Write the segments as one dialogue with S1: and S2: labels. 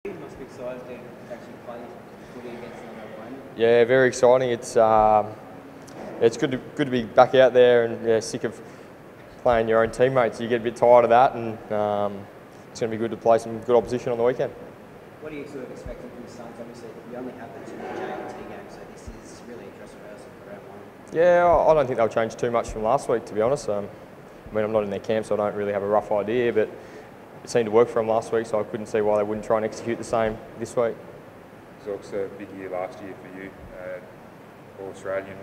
S1: You must be excited to actually play footy against another opponent.
S2: Yeah, very exciting. It's good to be back out there, and sick of playing your own teammates. You get a bit tired of that, and it's going to be good to play some good opposition on the weekend.
S1: What are you sort of expecting from the Suns? Obviously, you only have the 2 JLT games, so this is really a dress rehearsal for round 1.
S2: Yeah, I don't think they'll change too much from last week, to be honest. I mean, I'm not in their camp, so I don't really have a rough idea, but it seemed to work for them last week, so I couldn't see why they wouldn't try and execute the same this week.
S3: Zorko's a big year last year for you, All Australian,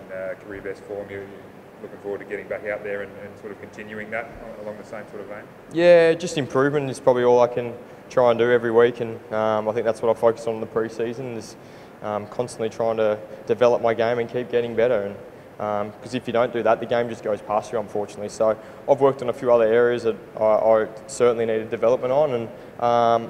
S3: career best form. You're looking forward to getting back out there and sort of continuing that along the same sort of vein?
S2: Yeah, just improvement is probably all I can try and do every week, and I think that's what I focus on in the pre-season, is constantly trying to develop my game and keep getting better. And because if you don't do that, the game just goes past you, unfortunately. So I've worked on a few other areas that I certainly needed development on, and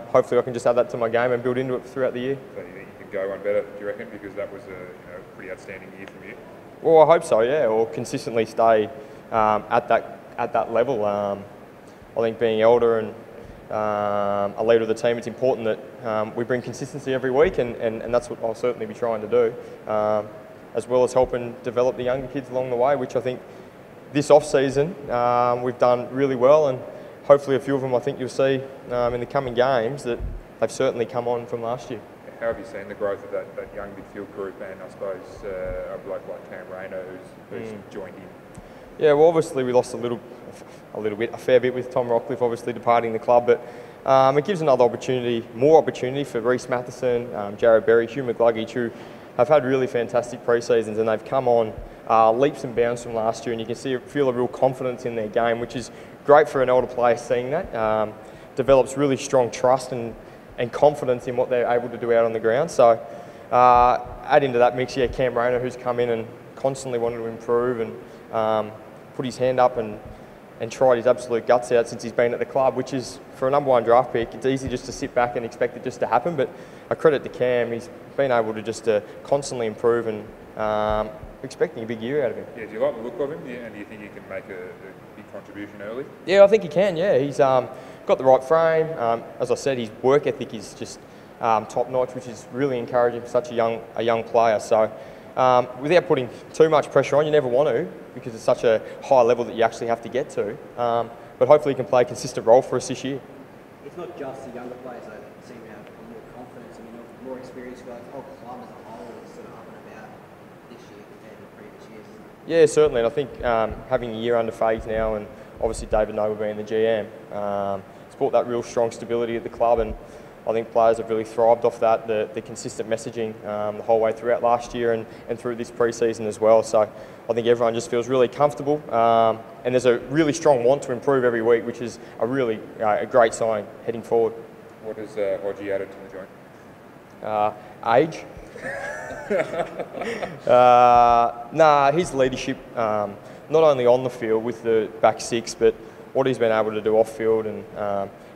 S2: hopefully I can just add that to my game and build into it throughout the year.
S3: So you think you can go one better, do you reckon, because that was a pretty outstanding year from you?
S2: Well, I hope so, yeah, or consistently stay at that level. I think being elder and a leader of the team, it's important that we bring consistency every week, and that's what I'll certainly be trying to do. As well as helping develop the younger kids along the way, which I think this off-season we've done really well, and hopefully a few of them I think you'll see in the coming games that they've certainly come on from last year.
S3: How have you seen the growth of that young midfield group, and I suppose a bloke like Cam Rayner who's joined in?
S2: Yeah, well, obviously we lost a fair bit with Tom Rockcliffe obviously departing the club, but it gives another more opportunity for Reece Matheson, Jared Berry, Hugh McGluggage, who have had really fantastic pre-seasons, and they've come on leaps and bounds from last year, and you can feel a real confidence in their game, which is great for an older player seeing that. Develops really strong trust and confidence in what they're able to do out on the ground. So add into that mix, Cam Rayner, who's come in and constantly wanted to improve and put his hand up and tried his absolute guts out since he's been at the club, which is, for a #1 draft pick, it's easy just to sit back and expect it just to happen, but a credit to Cam, he's been able to just constantly improve, and expecting a big year out of him.
S3: Yeah, do you like the look of him, and do you think he can make a big contribution early?
S2: Yeah, I think he can, yeah. He's got the right frame. As I said, his work ethic is just top-notch, which is really encouraging for such a young player. So without putting too much pressure on, you never want to, because it's such a high level that you actually have to get to. But hopefully he can play a consistent role for us this year.
S1: It's not just the younger players though that seem to have more confidence. I mean, more experience. The whole club as a whole is sort of up and about this year compared to previous years.
S2: Yeah, certainly. And I think having a year under Faith now, and obviously David Noble being the GM, it's brought that real strong stability at the club, and I think players have really thrived off that, the consistent messaging the whole way throughout last year and through this pre-season as well. So I think everyone just feels really comfortable, and there's a really strong want to improve every week, which is a great sign heading forward.
S3: What has Hodgie added to the joint?
S2: Age. His leadership, not only on the field with the back six, but what he's been able to do off field, and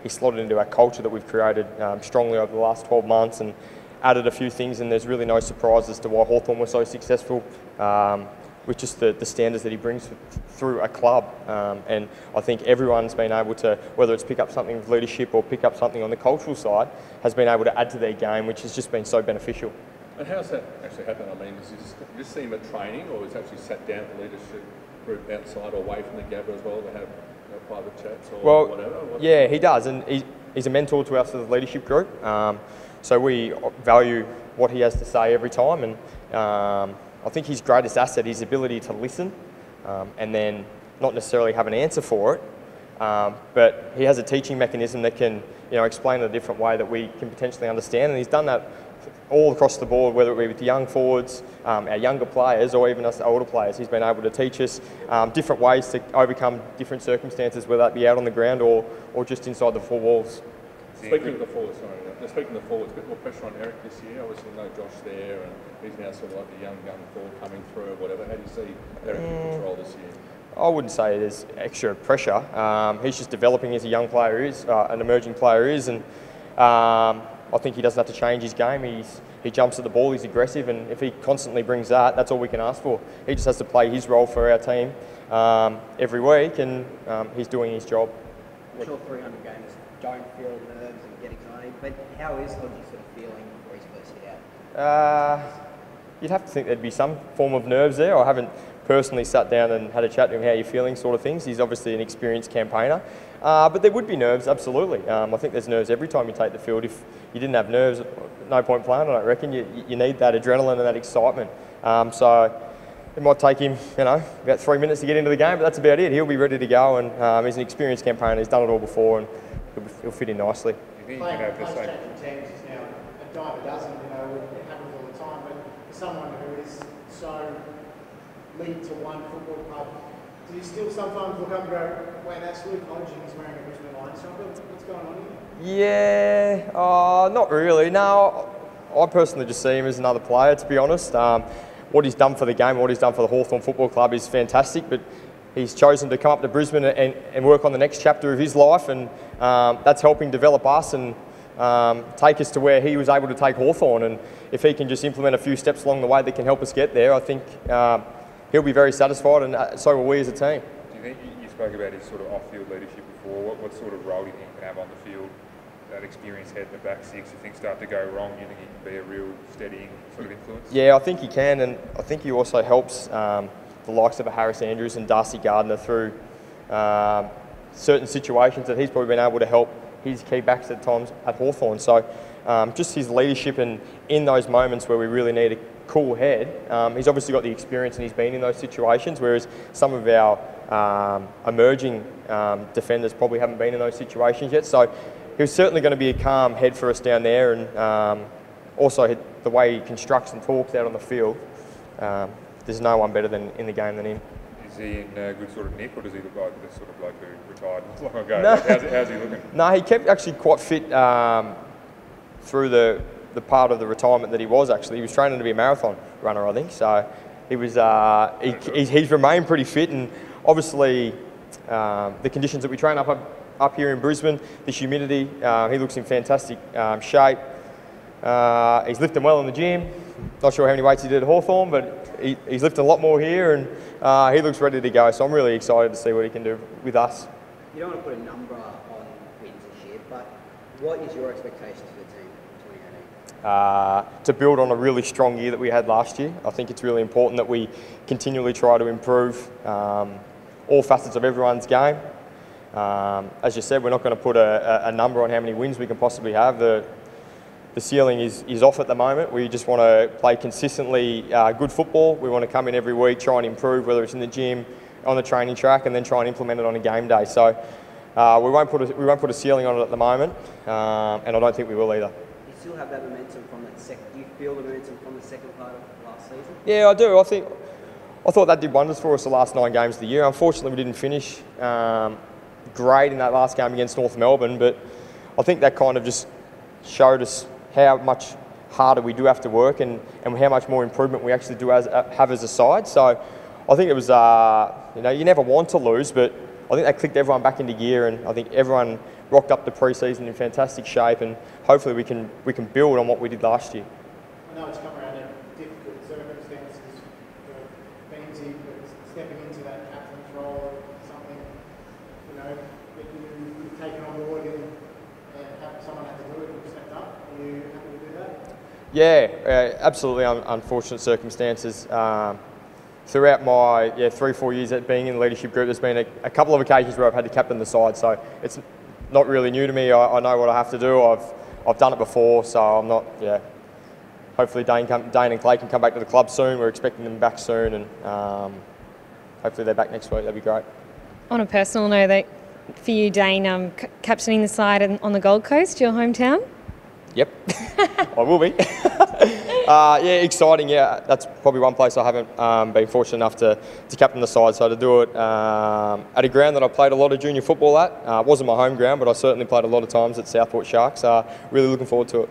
S2: he's slotted into our culture that we've created strongly over the last 12 months, and added a few things, and there's really no surprise as to why Hawthorn was so successful with just the standards that he brings through a club. And I think everyone's been able to, whether it's pick up something with leadership or pick up something on the cultural side, has been able to add to their game, which has just been so beneficial.
S4: And how's that actually happened? I mean, does you just see him at training, or is actually sat down with the leadership group outside or away from the Gabba as well to have private chats or whatever?
S2: Yeah, he does, and he's a mentor to us as a leadership group. So we value what he has to say every time, and I think his greatest asset is his ability to listen, and then not necessarily have an answer for it, but he has a teaching mechanism that can explain in a different way that we can potentially understand, and he's done that all across the board, whether it be with the young forwards, our younger players, or even us older players. He's been able to teach us different ways to overcome different circumstances, whether that be out on the ground or just inside the four walls.
S4: Speaking of the forwards, a bit more pressure on Eric this year. Obviously, no Josh there, and he's now sort of like the young forward coming through or whatever. How do you see Eric in control this year?
S2: I wouldn't say there's extra pressure. He's just developing as a young player is, an emerging player is, and I think he doesn't have to change his game. He jumps at the ball, he's aggressive, and if he constantly brings that, that's all we can ask for. He just has to play his role for our team every week, and he's doing his job.
S1: I'm sure 300 games don't feel nerves and get excited. But how is Hodgie sort of feeling before his first hit out?
S2: You'd have to think there'd be some form of nerves there. I haven't personally sat down and had a chat to him how you're feeling sort of things. He's obviously an experienced campaigner. But there would be nerves, absolutely. I think there's nerves every time you take the field. If you didn't have nerves, no point playing, I don't reckon. You need that adrenaline and that excitement. So it might take him, about 3 minutes to get into the game, but that's about it. He'll be ready to go, and he's an experienced campaigner. He's done it all before, and he'll fit in nicely.
S5: Playing changing teams is now a dime a dozen, it happens all the time, but for someone who is so linked to one football club, do you still sometimes look up and go, wait, that's Luke Hodge and he's wearing a Brisbane Lions jumper? What's going on here?
S2: Yeah, not really. No, I personally just see him as another player, to be honest. What he's done for the game, what he's done for the Hawthorn Football Club is fantastic, but he's chosen to come up to Brisbane and work on the next chapter of his life, and that's helping develop us and take us to where he was able to take Hawthorn. And if he can just implement a few steps along the way that can help us get there, I think he'll be very satisfied, and so will we as a team.
S3: Do you think you spoke about his sort of off-field leadership before? What sort of role do you think he can have on the field? That experienced head in the back six, if things start to go wrong, do you think he can be a real steadying sort of influence?
S2: Yeah, I think he can, and I think he also helps the likes of a Harris Andrews and Darcy Gardner through certain situations that he's probably been able to help his key backs at times at Hawthorn. So just his leadership and in those moments where we really need a cool head, he's obviously got the experience and he's been in those situations, whereas some of our emerging defenders probably haven't been in those situations yet. So he's certainly going to be a calm head for us down there, and also the way he constructs and talks out on the field. There's no one better than in the game than him.
S3: Is he in good sort of nick, or does he look like the sort of bloke who retired not long ago? No. How's he looking?
S2: No, he kept actually quite fit through the part of the retirement that he was actually. He was training to be a marathon runner, I think. So he was. He's remained pretty fit, and obviously the conditions that we train up here in Brisbane, the humidity, he looks in fantastic shape. He's lifting well in the gym. Not sure how many weights he did at Hawthorn, but he's lifting a lot more here, and he looks ready to go. So I'm really excited to see what he can do with us.
S1: You don't want to put a number on wins this year, but what is your expectations for the team in 2018?
S2: To build on a really strong year that we had last year. I think it's really important that we continually try to improve all facets of everyone's game. As you said, we're not going to put a number on how many wins we can possibly have. The ceiling is off at the moment. We just want to play consistently good football. We want to come in every week, try and improve, whether it's in the gym, on the training track, and then try and implement it on a game day. So we won't put a ceiling on it at the moment, and I don't think we will either.
S1: Do you still have that momentum from that second? Do you feel the momentum from the second part of last season?
S2: Yeah, I do. I thought that did wonders for us the last 9 games of the year. Unfortunately, we didn't finish great in that last game against North Melbourne, but I think that kind of just showed us how much harder we do have to work, and how much more improvement we actually do have as a side. So I think it was, you never want to lose, but I think that clicked everyone back into gear, and I think everyone rocked up the pre-season in fantastic shape, and hopefully we can build on what we did last year.
S5: I know it's come around in difficult circumstances for Benzie, but stepping into that captain's role, something that you've taken on board and someone had to do it and stepped up. Are you happy to do that?
S2: Yeah, absolutely unfortunate circumstances. Throughout my 3-4 years at being in the leadership group, there's been a couple of occasions where I've had to captain the side, so it's not really new to me. I know what I have to do. I've done it before, so I'm not. Yeah. Hopefully Dayne and Clay can come back to the club soon. We're expecting them back soon, and hopefully they're back next week. That'd be great.
S6: On a personal note, for you, Dayne, captaining the side on the Gold Coast, your hometown?
S2: Yep, I will be. Yeah, exciting. Yeah, that's probably one place I haven't been fortunate enough to captain the side. So to do it at a ground that I played a lot of junior football at, wasn't my home ground, but I certainly played a lot of times at Southport Sharks. Really looking forward to it.